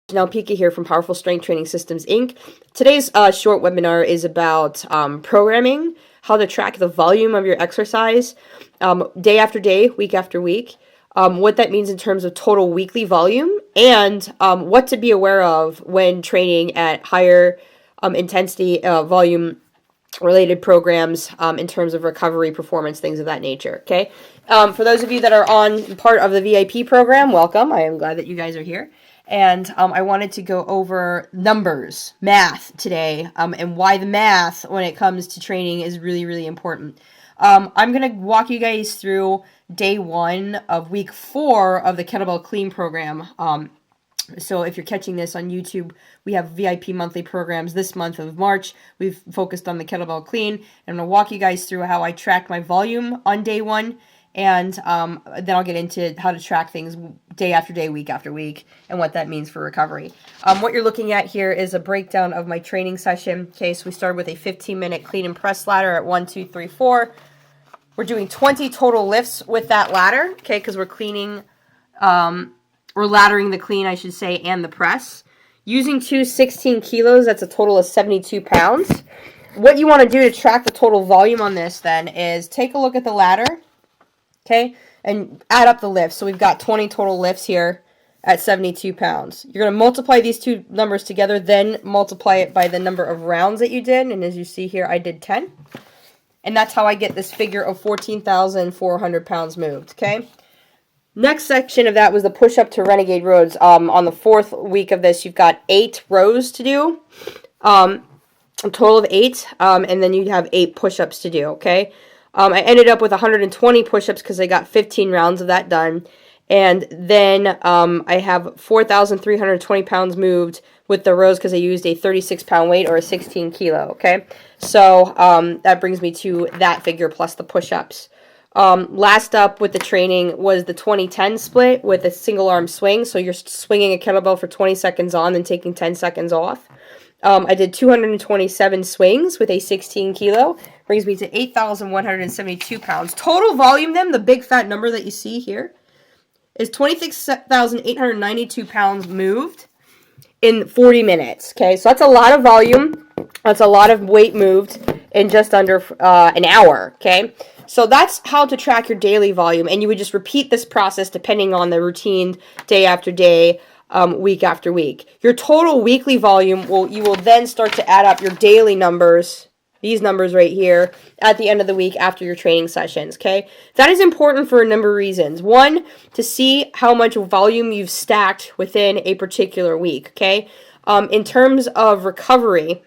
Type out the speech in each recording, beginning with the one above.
Janelle Pica here from Powerful Strength Training Systems, Inc. Today's short webinar is about programming, how to track the volume of your exercise day after day, week after week, what that means in terms of total weekly volume, and what to be aware of when training at higher intensity volume related programs in terms of recovery, performance, things of that nature. Okay. For those of you that are on part of the VIP program, welcome. I am glad that you guys are here. And I wanted to go over numbers, math today, and why the math when it comes to training is really, really important. I'm going to walk you guys through day 1 of week 4 of the Kettlebell Clean program. So if you're catching this on YouTube, we have VIP monthly programs this month of March. We've focused on the Kettlebell Clean. And I'm going to walk you guys through how I track my volume on day 1. And then I'll get into how to track things day after day, week after week, and what that means for recovery. What you're looking at here is a breakdown of my training session. Okay, so we started with a 15-minute clean and press ladder at 1, 2, 3, 4. We're doing 20 total lifts with that ladder, okay, because we're cleaning, we're laddering the clean, I should say, and the press. Using 16 kilos, that's a total of 72 pounds. What you want to do to track the total volume on this, then, is take a look at the ladder. Okay, and add up the lifts. So we've got 20 total lifts here at 72 pounds. You're going to multiply these two numbers together, then multiply it by the number of rounds that you did. And as you see here, I did 10. And that's how I get this figure of 14,400 pounds moved, okay? Next section of that was the push-up to Renegade Rows. On the 4th week of this, you've got 8 rows to do, a total of 8, and then you have 8 push-ups to do, okay? I ended up with 120 push-ups because I got 15 rounds of that done. And then I have 4,320 pounds moved with the rows because I used a 36-pound weight or a 16 kilo, okay? So that brings me to that figure plus the push-ups. Last up with the training was the 20-10 split with a single arm swing. So you're swinging a kettlebell for 20 seconds on and taking 10 seconds off. I did 227 swings with a 16 kilo. Brings me to 8,172 pounds. Total volume then, the big fat number that you see here, is 26,892 pounds moved in 40 minutes. Okay, so that's a lot of volume. That's a lot of weight moved in just under an hour. Okay, so that's how to track your daily volume. And you would just repeat this process depending on the routine day after day, week after week. Your total weekly volume, you will then start to add up your daily numbers, these numbers right here, at the end of the week after your training sessions, okay? That is important for a number of reasons. One, to see how much volume you've stacked within a particular week, okay? In terms of recovery,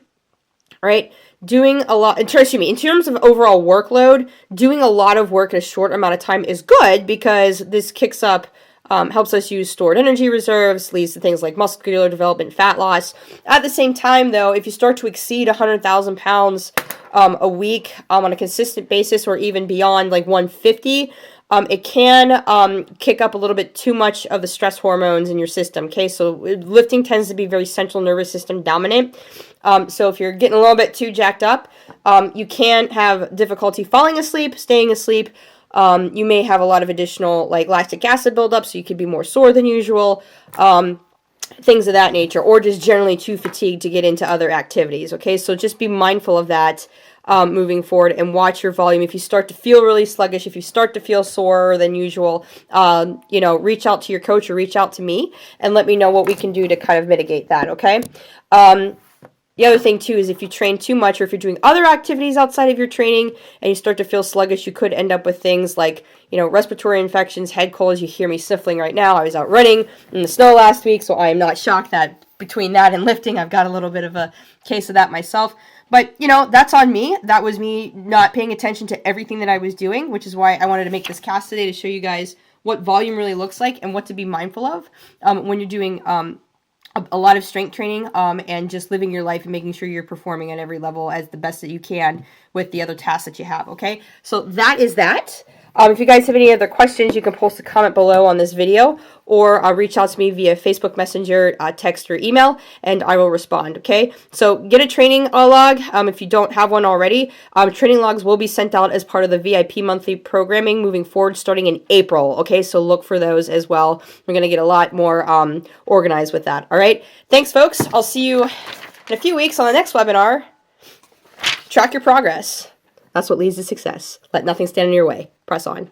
right, in terms of overall workload, doing a lot of work in a short amount of time is good because this kicks up helps us use stored energy reserves, leads to things like muscular development, fat loss. At the same time, though, if you start to exceed 100,000 pounds a week on a consistent basis or even beyond like 150, it can kick up a little bit too much of the stress hormones in your system, okay? So lifting tends to be very central nervous system dominant. So if you're getting a little bit too jacked up, you can have difficulty falling asleep, staying asleep. You may have a lot of additional like lactic acid buildup, so you could be more sore than usual, things of that nature, or just generally too fatigued to get into other activities, okay? So just be mindful of that moving forward and watch your volume. If you start to feel really sluggish, if you start to feel sore than usual, reach out to your coach or reach out to me and let me know what we can do to kind of mitigate that, okay? The other thing, too, is if you train too much or if you're doing other activities outside of your training and you start to feel sluggish, you could end up with things like, respiratory infections, head colds. You hear me sniffling right now. I was out running in the snow last week, so I am not shocked that between that and lifting, I've got a little bit of a case of that myself. But, that's on me. That was me not paying attention to everything that I was doing, which is why I wanted to make this cast today to show you guys what volume really looks like and what to be mindful of when you're doing a lot of strength training and just living your life and making sure you're performing at every level as the best that you can with the other tasks that you have, okay? So that is that. If you guys have any other questions, you can post a comment below on this video, or reach out to me via Facebook Messenger, text, or email, and I will respond, okay? So get a training log if you don't have one already. Training logs will be sent out as part of the VIP monthly programming moving forward starting in April, okay? So look for those as well. We're going to get a lot more organized with that, all right? Thanks, folks. I'll see you in a few weeks on the next webinar. Track your progress. That's what leads to success. Let nothing stand in your way. Press on.